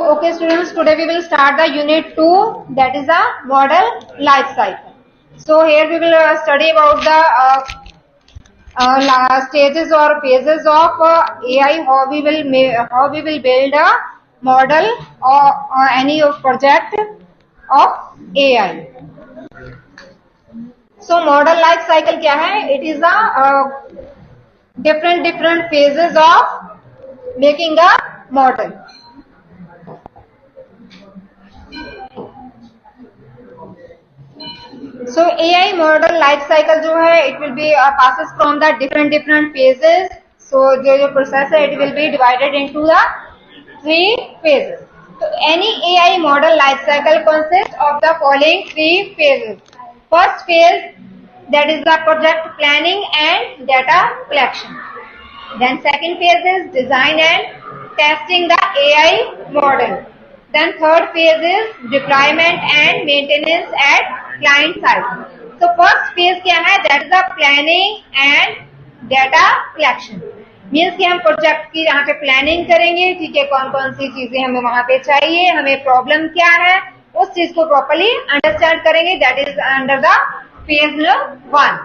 Okay students, today we will start the unit 2, that is the model life cycle. So here we will study about the stages or phases of AI, how we will build a model or any project of AI. So model life cycle क्या है? It is a different phases of making a model. So AI model life cycle जो है, it will be passes from the different phases. So जो process है, it will be divided into the 3 phases. So any AI model life cycle consists of the following 3 phases. First phase, that is the project planning and data collection. Then second phase is design and testing the AI model. Then third phase is deployment and maintenance at client side. So first phase क्या है? That is the planning and data collection. Means कि हम project की यहाँ पे planning करेंगे, ठीक है, कौन कौन सी चीजें हमें वहां पे चाहिए, हमें प्रॉब्लम क्या है, उस चीज को प्रॉपरली अंडरस्टैंड करेंगे. That is under the phase 1.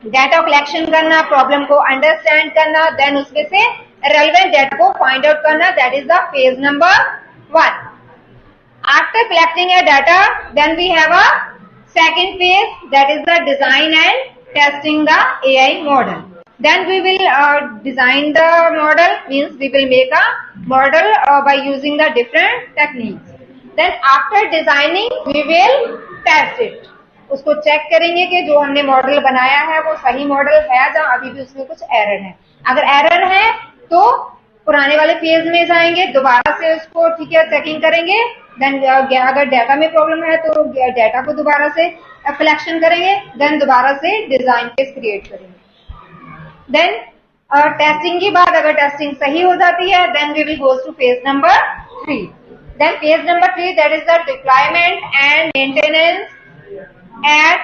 Data collection करना, प्रॉब्लम को अंडरस्टैंड करना, देन उसमें से रेलेवेंट डाटा को फाइंड आउट करना. That is the phase number 1. After collecting a data, then we have a second phase, that is the design and testing the AI model. Then we will design the model, means we will make a model by using the different techniques. Then after designing, we will test it. उसको check करेंगे कि जो हमने model बनाया है वो सही model है या अभी भी उसमें कुछ एरर है. अगर एरर है तो पुराने वाले फेज में जाएंगे, दोबारा से उसको, ठीक है, चेकिंग करेंगे. देन अगर डाटा में प्रॉब्लम है तो डाटा को दोबारा से कलेक्शन करेंगे. देन दोबारा से डिजाइन फेज क्रिएट करेंगे. देन टेस्टिंग के बाद अगर टेस्टिंग सही हो जाती है, then we will go to phase number 3. Then phase number 3, that is the deployment and maintenance at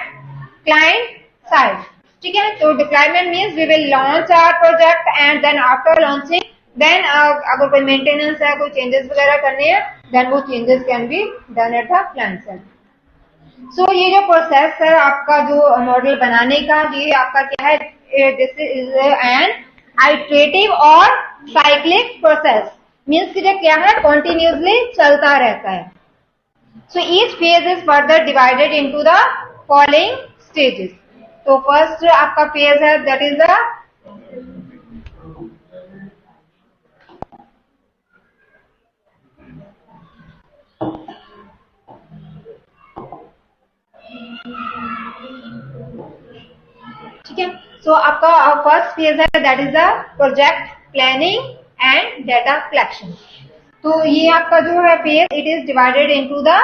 client side. ठीक है, तो deployment means we will launch our project and then after launching, then अगर कोई maintenance है, कोई changes वगैरह करने हैं, देन वो changes can be done at the client side. So ये जो प्रोसेस है आपका जो मॉडल बनाने का, ये आपका क्या है? दिस इज एन आइटरेटिव और साइक्लिक प्रोसेस. मीन्स कि क्या है? कॉन्टिन्यूसली चलता रहता है. So each phase is further divided into the following stages. तो फर्स्ट आपका फेज है, दैट इज द ठीक है. सो आपका फर्स्ट फेज है, that is the project planning and data collection. तो ये आपका जो है phase, it is divided into the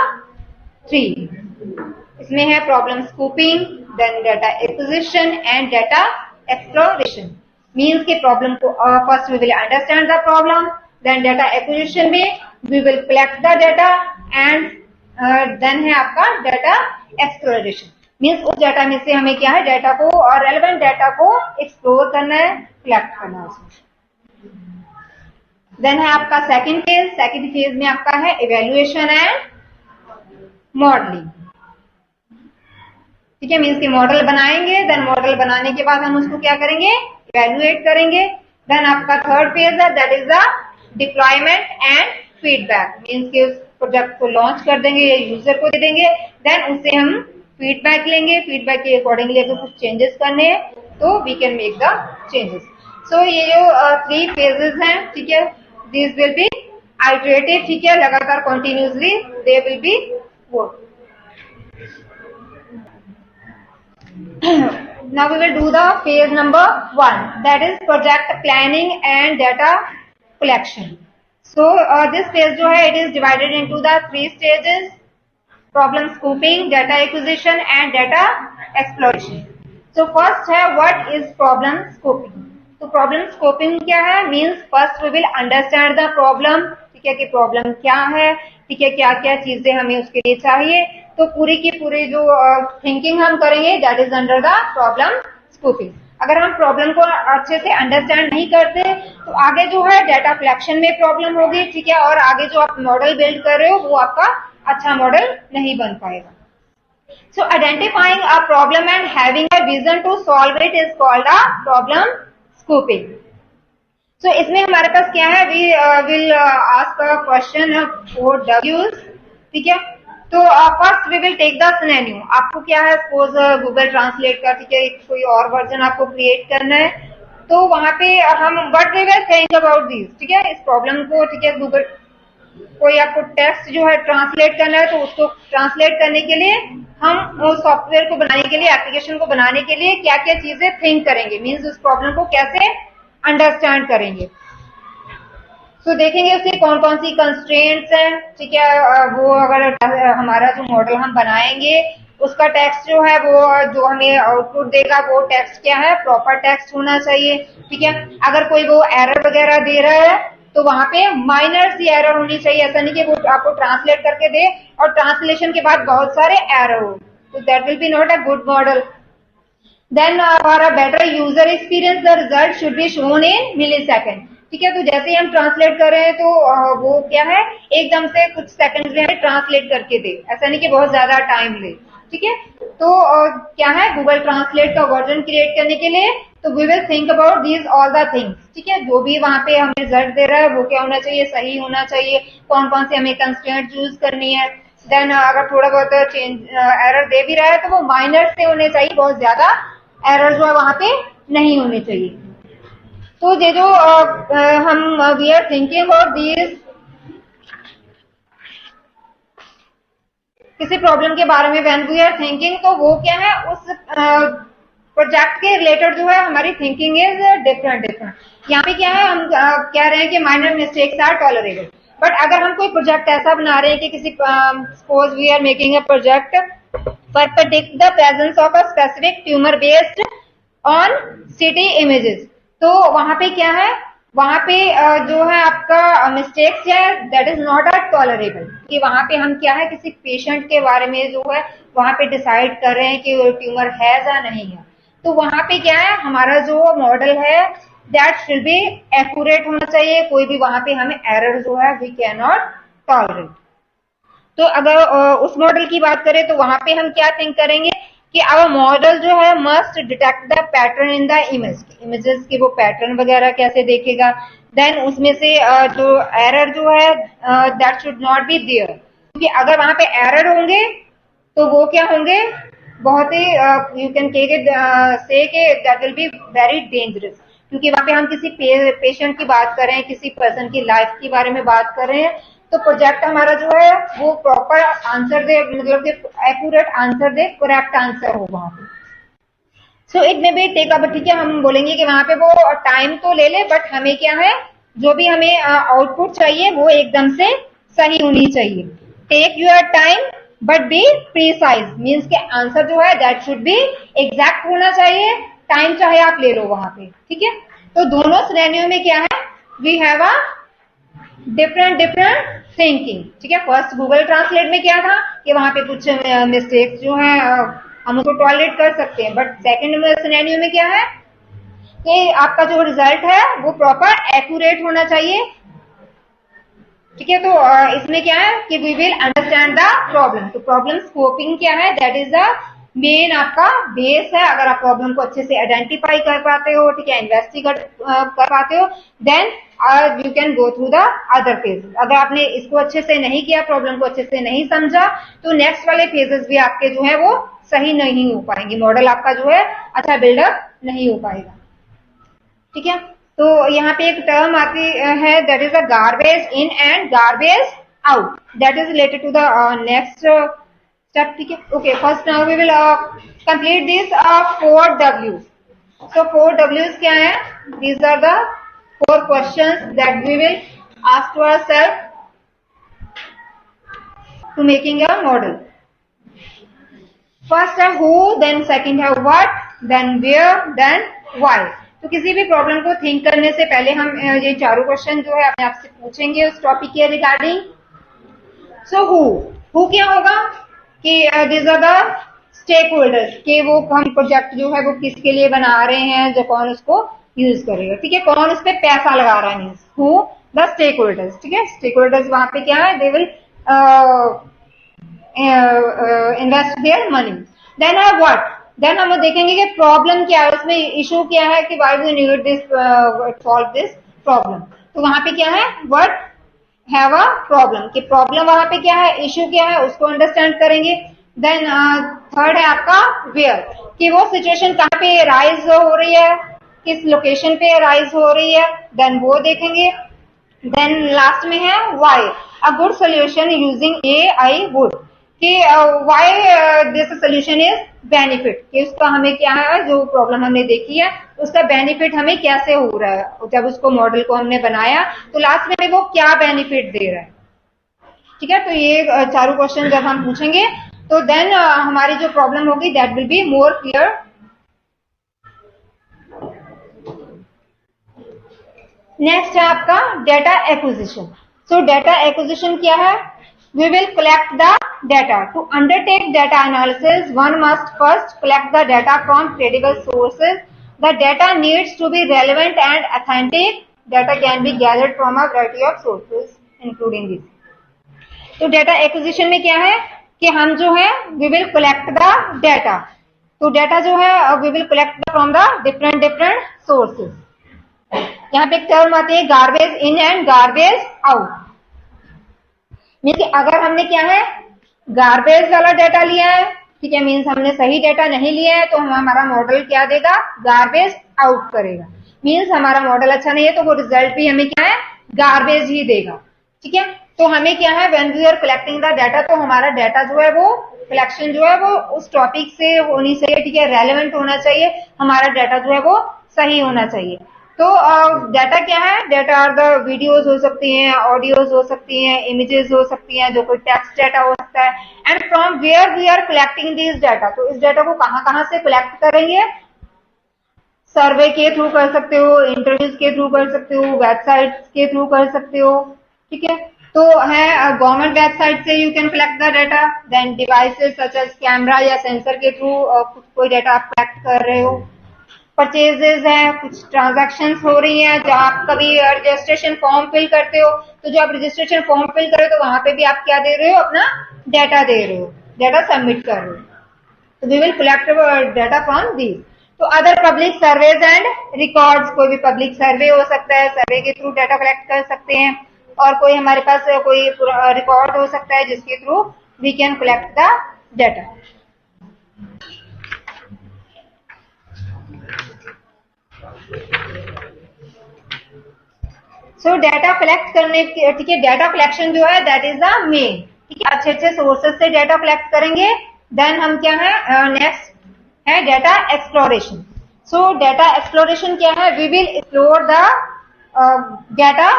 3. इसमें है problem scoping, then data acquisition and data exploration. Means के प्रॉब्लम को first we will understand the problem, then data acquisition में we will collect the data and then है आपका data exploration. Means उस data में से हमें क्या है? डाटा को और रेलेवेंट डाटा को एक्सप्लोर करना है, कलेक्ट करना है उसमें. देन है आपका सेकंड फेज. सेकंड फेज में आपका है इवेल्युएशन एंड मॉडलिंग. ठीक है, मीन्स कि मॉडल बनाएंगे, देन मॉडल बनाने के बाद हम उसको क्या करेंगे? इवेल्युएट करेंगे. देन आपका थर्ड फेज है, that is the deployment and feedback. Means कि उस प्रोजेक्ट को लॉन्च कर देंगे या यूजर को दे देंगे, देन उससे हम फीडबैक लेंगे. फीडबैक के अकॉर्डिंगली अगर कुछ चेंजेस करने हैं तो we can make the changes. So ये जो 3 फेजेस हैं, ठीक है, दिस विल बी आइटरेटिव. ठीक है, लगातार continuously they will be work. Now we will do the phase number 1, that is project planning and data collection. So this phase जो है, it is divided into the 3 stages: problem scoping, data acquisition and data exploration. So first है, what is problem scoping? तो problem scoping क्या है? Means first we will understand the problem. ठीक है, कि problem क्या है, ठीक है, क्या क्या चीजें हमें उसके लिए चाहिए. तो पूरी की पूरी जो थिंकिंग हम करेंगे, that is under the problem scoping. अगर हम प्रॉब्लम को अच्छे से अंडरस्टैंड नहीं करते तो आगे जो है डेटा कलेक्शन में प्रॉब्लम होगी, ठीक है, और आगे जो आप मॉडल बिल्ड कर रहे हो वो आपका अच्छा मॉडल नहीं बन पाएगा. So identifying a problem and having a vision to solve it is called a problem scoping. So इसमें हमारे पास क्या है, we will ask a question of 4 W's, ठीक है. तो first we will take the scenario. आपको क्या है, सपोज गूगल ट्रांसलेट का, ठीक है, कोई और वर्जन आपको क्रिएट करना है, तो वहां पे हम what we will think about this, ठीक है, इस प्रॉब्लम को, ठीक है, गूगल कोई आपको टेक्स्ट जो है ट्रांसलेट करना है, तो उसको ट्रांसलेट करने के लिए हम उस सॉफ्टवेयर को बनाने के लिए, एप्लीकेशन को बनाने के लिए क्या क्या चीजें थिंक करेंगे, मीन्स उस प्रॉब्लम को कैसे अंडरस्टैंड करेंगे. तो देखेंगे उसके कौन कौन सी कंस्ट्रेंट्स हैं, ठीक है, वो अगर हमारा जो मॉडल हम बनाएंगे उसका टेक्स्ट जो है वो जो हमें आउटपुट देगा वो टेक्स्ट क्या है, प्रॉपर टेक्स्ट होना चाहिए, ठीक है. अगर कोई वो एरर वगैरह दे रहा है तो वहां पे माइनर सी एरर होनी चाहिए, ऐसा नहीं कि वो आपको ट्रांसलेट करके दे और ट्रांसलेशन के बाद बहुत सारे एरर हो, तो that will be not a good model. Then for a better user experience the result should be shown in millisecond, ठीक है. तो जैसे ही हम ट्रांसलेट कर रहे हैं तो वो क्या है, एकदम से कुछ सेकंड्स में ट्रांसलेट करके दे, ऐसा नहीं कि बहुत ज्यादा टाइम ले, ठीक है. तो क्या है, गूगल ट्रांसलेट का वर्जन क्रिएट करने के लिए तो we will think about these all the things, ठीक है. जो भी वहां पे हमें रिजल्ट दे रहा है वो क्या होना चाहिए, सही होना चाहिए, कौन कौन से हमें कंस्ट्रेंट यूज करनी है. देन अगर थोड़ा बहुत चेंज एरर दे भी रहा है तो वो माइनर से होने चाहिए, बहुत ज्यादा एरर जो है वहां पे नहीं होने चाहिए. तो ये जो हम we are thinking about this, किसी प्रॉब्लम के बारे में व्हेन वी आर थिंकिंग, तो वो क्या है, उस प्रोजेक्ट के रिलेटेड जो है हमारी थिंकिंग इज डिफरेंट. यहाँ पे क्या है, हम कह रहे हैं कि minor mistakes are tolerable, but अगर हम कोई प्रोजेक्ट ऐसा बना रहे हैं कि किसी suppose we are making a project for predict the presence of a specific tumour based on CT images, तो वहां पे क्या है, वहां पे जो है आपका मिस्टेक्स है that is not a tolerable, कि वहां पे हम क्या है, किसी पेशेंट के बारे में जो है वहां पे डिसाइड कर रहे हैं कि वो ट्यूमर है या नहीं है, तो वहां पे क्या है, हमारा जो मॉडल है दैट शुड बी एक्यूरेट होना चाहिए, कोई भी वहां पे हमें एरर जो है वी कैन नॉट टॉलरेट. तो अगर उस मॉडल की बात करें तो वहां पे हम क्या थिंक करेंगे कि आवर मॉडल जो है must detect the pattern in the images के वो पैटर्न वगैरह कैसे देखेगा. देन उसमें से जो एरर जो है that should not be there, क्योंकि अगर वहां पे एरर होंगे तो वो क्या होंगे, बहुत ही यू कैन टेक इट से के that will be very dangerous, क्योंकि वहां पे हम किसी पेशेंट की बात कर रहे हैं, किसी पर्सन की लाइफ के बारे में बात कर रहे हैं, तो प्रोजेक्ट हमारा जो है वो प्रॉपर आंसर दे, मतलब कि एक्यूरेट आंसर दे, करेक्ट आंसर हो वहां पे. So it may be take up, ठीक है, हम बोलेंगे कि वहां पे वो टाइम तो ले ले, बट हमें क्या है, जो भी हमें आउटपुट चाहिए वो एकदम से सही होनी चाहिए. Take your time but be precise, means के आंसर जो है दैट शुड बी एग्जैक्ट होना चाहिए, टाइम चाहे आप ले लो वहां पे, ठीक है. तो दोनों सिनेरियो में क्या है, we have a different thinking, ठीक है. फर्स्ट गूगल ट्रांसलेट में क्या था कि वहां पे कुछ मिस्टेक्स जो है हम उसको टॉलरेट कर सकते हैं, बट सेकंड सिनेरियो में क्या है कि आपका जो रिजल्ट है वो प्रॉपर एक्यूरेट होना चाहिए, ठीक है. तो इसमें क्या है कि we will understand the problem. तो प्रॉब्लम स्कोपिंग क्या है, दैट इज द मेन आपका बेस है. अगर आप प्रॉब्लम को अच्छे से आइडेंटिफाई कर पाते हो, ठीक है, इन्वेस्टिगेट कर पाते हो, then you can go through the other phases. अगर आपने इसको अच्छे से नहीं किया, प्रॉब्लम को अच्छे से नहीं समझा, तो नेक्स्ट वाले फेजेस भी आपके जो है वो सही नहीं हो पाएंगे, मॉडल आपका जो है अच्छा बिल्डअप नहीं हो पाएगा, ठीक है. तो यहाँ पे एक टर्म आती है that is a garbage in and garbage out, that is related to the next step, ठीक है. Okay, first now we will complete this 4 W's. So 4 W's क्या है, these are the 4 questions that we will ask to ourself to making a model. First है who, then second है what, then where, then why. तो किसी भी problem को think करने से पहले हम ये चारों क्वेश्चन जो है अपने आप से पूछेंगे उस टॉपिक के रिगार्डिंग. सो हु क्या होगा कि these are the stakeholders के वो हम प्रोजेक्ट जो है वो किसके लिए बना रहे हैं, जो कौन उसको यूज करेगा, ठीक है, कौन उस पर पैसा लगा रहा है, means who the stakeholders, ठीक है, स्टेक होल्डर्स वहां पे क्या है, they will invest their money. Then है व्हाट, देन हम देखेंगे कि प्रॉब्लम क्या है, उसमें इशू क्या है कि why we need this solve this problem. तो वहां पे क्या है, व्हाट हैव अ प्रॉब्लम, कि प्रॉब्लम वहां पे क्या है, इशू क्या है, उसको अंडरस्टैंड करेंगे। देन थर्ड है आपका वेयर, कि वो सिचुएशन कहाँ पे राइज हो रही है, किस लोकेशन पे राइज हो रही है, देन वो देखेंगे। देन लास्ट में है why, a good solution using A I would, कि why this solution is benefit, कि उसका हमें क्या है, जो प्रॉब्लम हमने देखी है उसका बेनिफिट हमें कैसे हो रहा है, जब उसको मॉडल को हमने बनाया तो लास्ट में वो क्या बेनिफिट दे रहा है, ठीक है। तो ये चारों क्वेश्चन जब हम पूछेंगे तो देन हमारी जो प्रॉब्लम होगी that will be more clear. Next है आपका data acquisition. So data acquisition क्या है, we will collect the data. To undertake data analysis one must first collect the data from credible sources. The data needs to be relevant and authentic. Data can be gathered from a variety of sources including this. तो data acquisition में क्या है कि हम जो है we will collect the data. तो data जो है we will collect from the different sources. यहाँ पे एक टर्म आती है garbage in and garbage out. Mean कि अगर हमने क्या है गार्बेज वाला डेटा लिया है, ठीक है, मीन्स हमने सही डेटा नहीं लिया है, तो हमारा मॉडल क्या देगा, गार्बेज आउट करेगा। मीन्स हमारा मॉडल अच्छा नहीं है तो वो रिजल्ट भी हमें क्या है, गार्बेज ही देगा, ठीक है। तो हमें क्या है, when we are collecting the data, तो हमारा डेटा जो है वो कलेक्शन जो है वो उस टॉपिक से होनी चाहिए, ठीक है, रेलेवेंट होना चाहिए, हमारा डेटा जो है वो सही होना चाहिए। तो डेटा क्या है, डेटा आर द वीडियोज हो सकती हैं, ऑडियोज हो सकती हैं, इमेजेस हो सकती हैं, जो कोई टेक्स्ट डेटा हो सकता है। And from where we are collecting this data, तो इस डाटा को कहाँ से कलेक्ट करेंगे, सर्वे के थ्रू कर सकते हो, इंटरव्यूज के थ्रू कर सकते हो, वेबसाइट के थ्रू कर सकते हो, ठीक है। तो है गवर्नमेंट वेबसाइट से you can collect the data. Then devices such as camera या सेंसर के थ्रू कोई डाटा आप कलेक्ट कर रहे हो। परचेजेस है, कुछ ट्रांजैक्शन हो रही हैं, जब आप कभी रजिस्ट्रेशन फॉर्म फिल करते हो, तो जो आप रजिस्ट्रेशन फॉर्म फिल कर रहे हो तो वहां पे भी आप क्या दे रहे हो, अपना डाटा दे रहे हो, डाटा सबमिट कर रहे हो। तो we will collect data from these. तो other public surveys and records, कोई भी पब्लिक सर्वे हो सकता है, सर्वे के थ्रू डाटा कलेक्ट कर सकते हैं। और कोई हमारे पास कोई रिकॉर्ड हो सकता है जिसके थ्रू we can collect the data. So data collect करने के, ठीक है, डाटा कलेक्शन जो है दैट इज द मेन, ठीक है, अच्छे सोर्सेज से डाटा कलेक्ट करेंगे। देन हम क्या है, नेक्स्ट है data exploration. So data exploration क्या है, we will explore the data,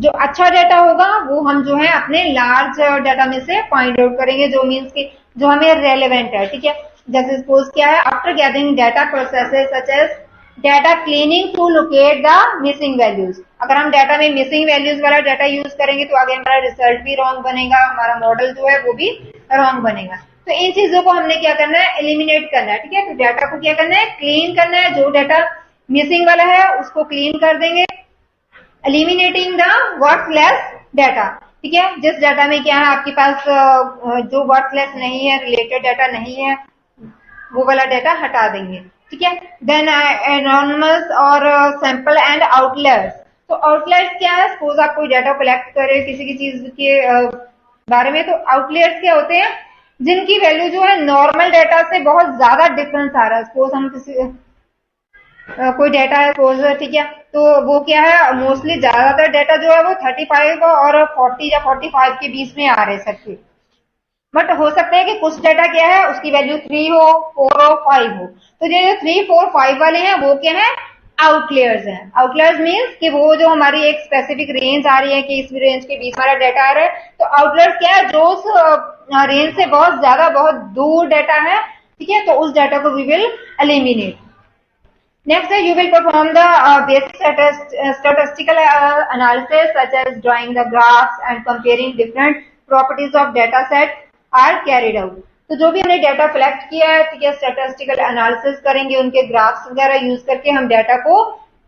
जो अच्छा डाटा होगा वो हम जो है अपने लार्ज डाटा में से फाइंड आउट करेंगे, जो मीन्स की जो हमें रेलेवेंट है, ठीक है। जैसे सपोज क्या है, after gathering data processes such as data cleaning to locate the missing values. अगर हम डाटा में मिसिंग वैल्यूज वाला डाटा यूज करेंगे तो आगे हमारा रिजल्ट भी रॉन्ग बनेगा, हमारा मॉडल जो है वो भी रॉन्ग बनेगा। तो इन चीजों को हमने क्या करना है, एलिमिनेट करना है, ठीक है। तो डाटा को क्या करना है, क्लीन करना है, जो डाटा मिसिंग वाला है उसको क्लीन कर देंगे, एलिमिनेटिंग द वर्थलेस डाटा, ठीक है। जिस डाटा में क्या है आपके पास जो वर्थलेस नहीं है, रिलेटेड डाटा नहीं है, वो वाला डाटा हटा देंगे, ठीक है। देन एनोनिमस और सैंपल एंड आउटलायर्स। तो आउटलायर्स क्या है, सपोज आप कोई डाटा कलेक्ट कर रहे हो किसी की चीज के बारे में, तो आउटलायर्स क्या होते हैं, जिनकी वैल्यू जो है नॉर्मल डाटा से बहुत ज्यादा डिफरेंस आ रहा है। सपोज हम किसी कोई डाटा है सपोज, ठीक है, तो वो क्या है, मोस्टली ज्यादातर डाटा जो है वो 35 और 40 या 45 के बीच में आ रहे सबके। बट हो सकता है कि कुछ डाटा क्या है उसकी वैल्यू 3 हो, 4 हो, 5 हो। तो जो 3, 4, 5 वाले हैं वो क्या है, आउटलेयर्स हैं। आउटलेयर्स मीन्स कि वो जो हमारी एक स्पेसिफिक रेंज आ रही है कि इस रेंज के बीच हमारा डाटा आ रहा है, तो आउटलेयर्स क्या है, जो उस रेंज से बहुत ज्यादा बहुत दूर डाटा है, ठीक है, तो उस डाटा को we will eliminate. Next, you will perform the basic statistical analysis such as drawing the graphs and comparing different properties of data set are carried out. तो जो भी हमने डाटा कलेक्ट किया है, ठीक है, स्टैटिस्टिकल एनालिसिस करेंगे, उनके ग्राफ्स वगैरह यूज करके हम डाटा को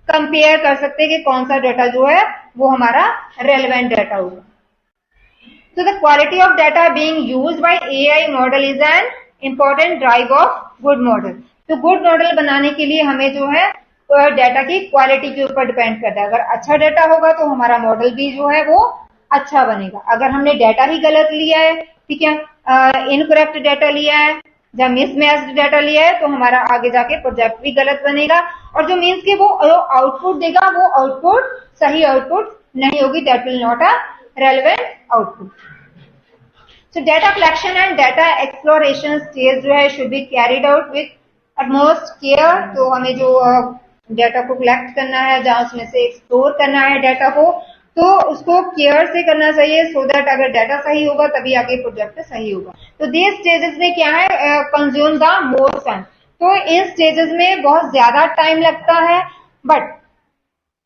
कंपेयर कर सकते हैं कि कौन सा डाटा जो है वो हमारा रेलेवेंट डाटा होगा। So the quality of data being used by AI model is an important drive of good model. तो गुड मॉडल बनाने के लिए हमें जो है डाटा की क्वालिटी के ऊपर डिपेंड करता है। अगर अच्छा डाटा होगा तो हमारा मॉडल भी जो है वो अच्छा बनेगा। अगर हमने डाटा ही गलत लिया है, ठीक है, इनकरेक्ट डाटा लिया है या मिसमैच्ड डाटा लिया है, तो हमारा आगे जाके प्रोजेक्ट भी गलत बनेगा, और जो मीन्स कि वो आउटपुट देगा वो आउटपुट सही आउटपुट नहीं होगी, that will not a relevant output. So data collection and data exploration stage जो है should be carried out with utmost care। तो हमें जो डाटा को कलेक्ट करना है, जहाँ उसमें से एक्सप्लोर करना है डाटा को, तो उसको केयर से करना चाहिए, सो दैट अगर डाटा सही होगा तभी आगे प्रोजेक्ट सही होगा। तो दिस स्टेजेस में क्या है, कंज्यूम द मोर टाइम। तो इन स्टेजेस में बहुत ज्यादा टाइम लगता है, बट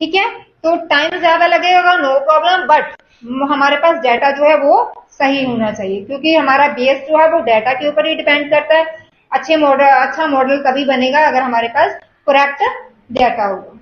ठीक है, तो टाइम ज्यादा लगेगा, नो प्रॉब्लम, बट हमारे पास डाटा जो है वो सही होना चाहिए, क्योंकि हमारा बेस जो है वो डाटा के ऊपर ही डिपेंड करता है। अच्छा मॉडल तभी बनेगा अगर हमारे पास करेक्ट डाटा होगा।